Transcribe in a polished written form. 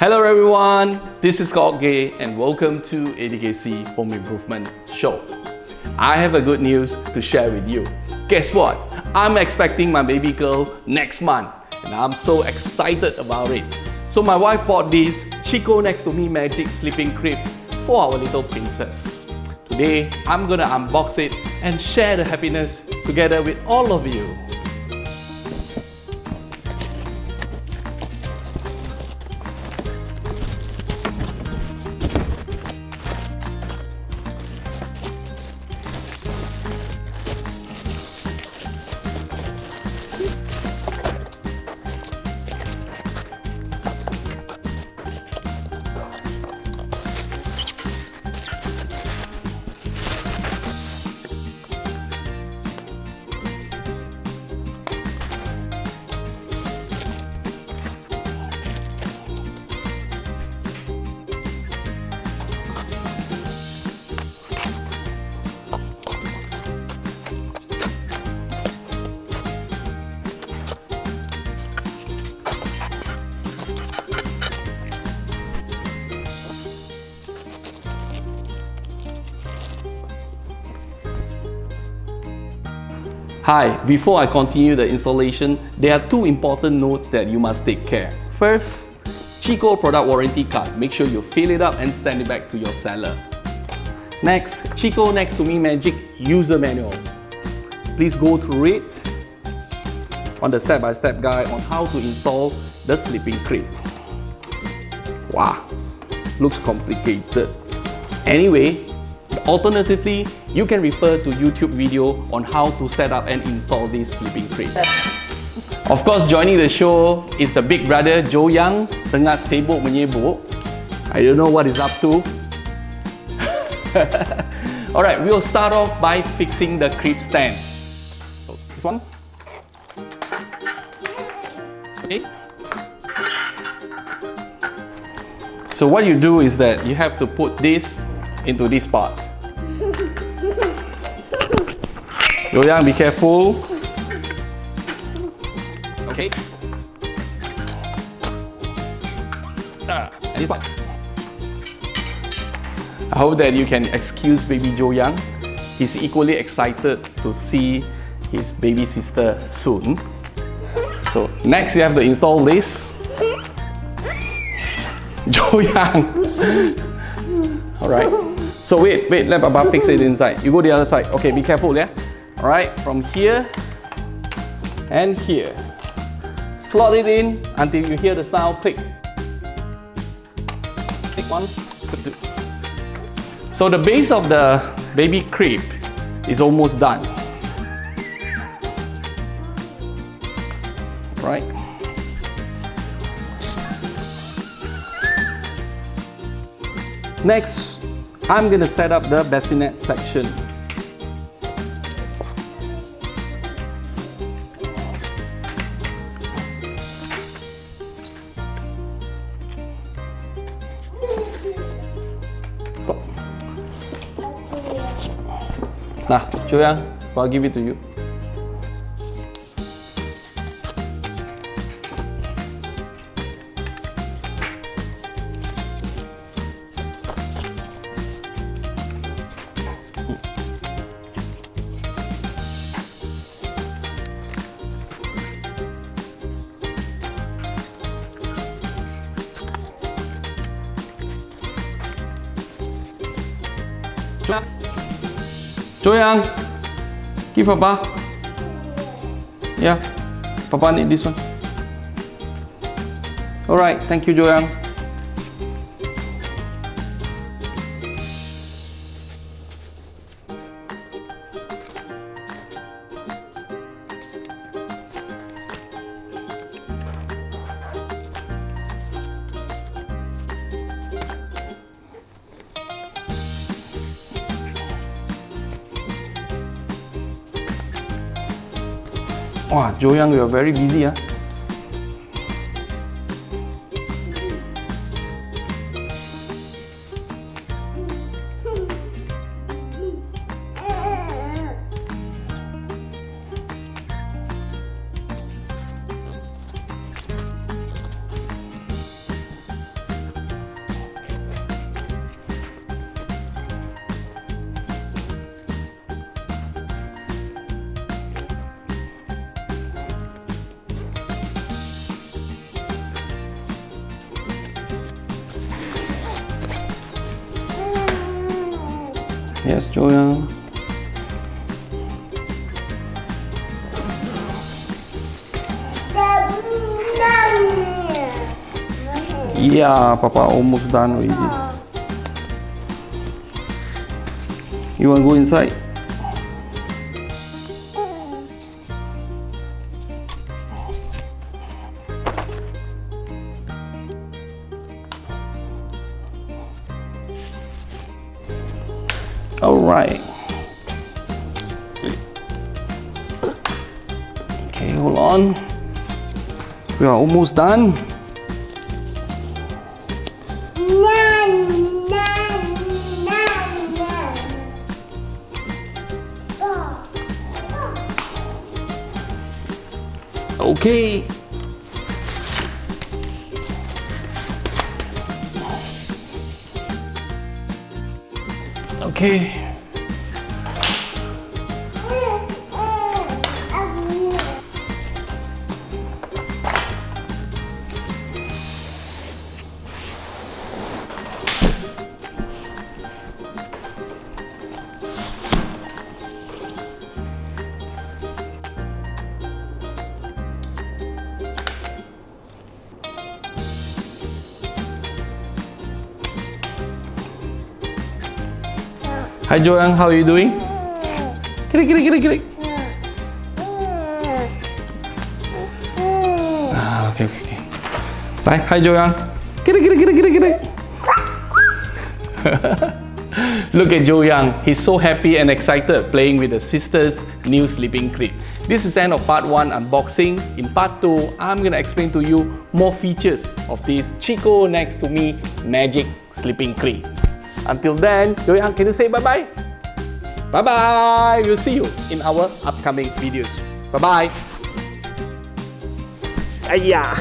Hello everyone, this is Gay and welcome to ATKC Home Improvement Show. I have a good news to share with you. Guess what? I'm expecting my baby girl next month and I'm so excited about it. So my wife bought this Chicco Next2Me Magic sleeping crib for our little princess. Today, I'm gonna unbox it and share the happiness together with all of you. Hi, before I continue the installation, there are two important notes that you must take care. First, Chicco product warranty card. Make sure you fill it up and send it back to your seller. Next, Chicco Next2Me Magic user manual. Please go through it on the step-by-step guide on how to install the sleeping crib. Wow, looks complicated. Anyway, alternatively, you can refer to YouTube video on how to set up and install this sleeping crib. Of course, joining the show is the big brother Joe Yang, tengah sibuk menyibuk. I don't know what he's up to. Alright, we'll start off by fixing the crib stand. So, this one. Okay. So what you do is that you have to put this into this part. Yoyang, be careful. Okay. And this part. I hope that you can excuse baby Joyang. He's equally excited to see his baby sister soon. So next you have to install this. Joyang. Alright. So wait, let Papa fix it inside. You go the other side. Okay, be careful, yeah? Alright, from here and here. Slot it in until you hear the sound click. Click one, click two. So the base of the baby crib is almost done. Right? Next, I'm gonna set up the bassinet section. Nah, Joyang, I'll give it to you. Joyang, give Papa. Yeah, Papa need this one. Alright, thank you, Joyang. Wow, Joyang, you are very busy, huh? Yes, Joyang. Yeah, Papa almost done already. You want to go inside? All right. Okay, hold on. We are almost done. Okay. Okay. Hi Joyang, how are you doing? Get. Okay. Bye. Hi Joyang. Get. Look at Joyang. He's so happy and excited playing with his sister's new sleeping crib. This is the end of part 1 unboxing. In part 2, I'm gonna explain to you more features of this Chicco Next2Me Magic sleeping crib. Until then, Joyang, can you say bye-bye? Bye-bye! We'll see you in our upcoming videos. Bye-bye! Ayah!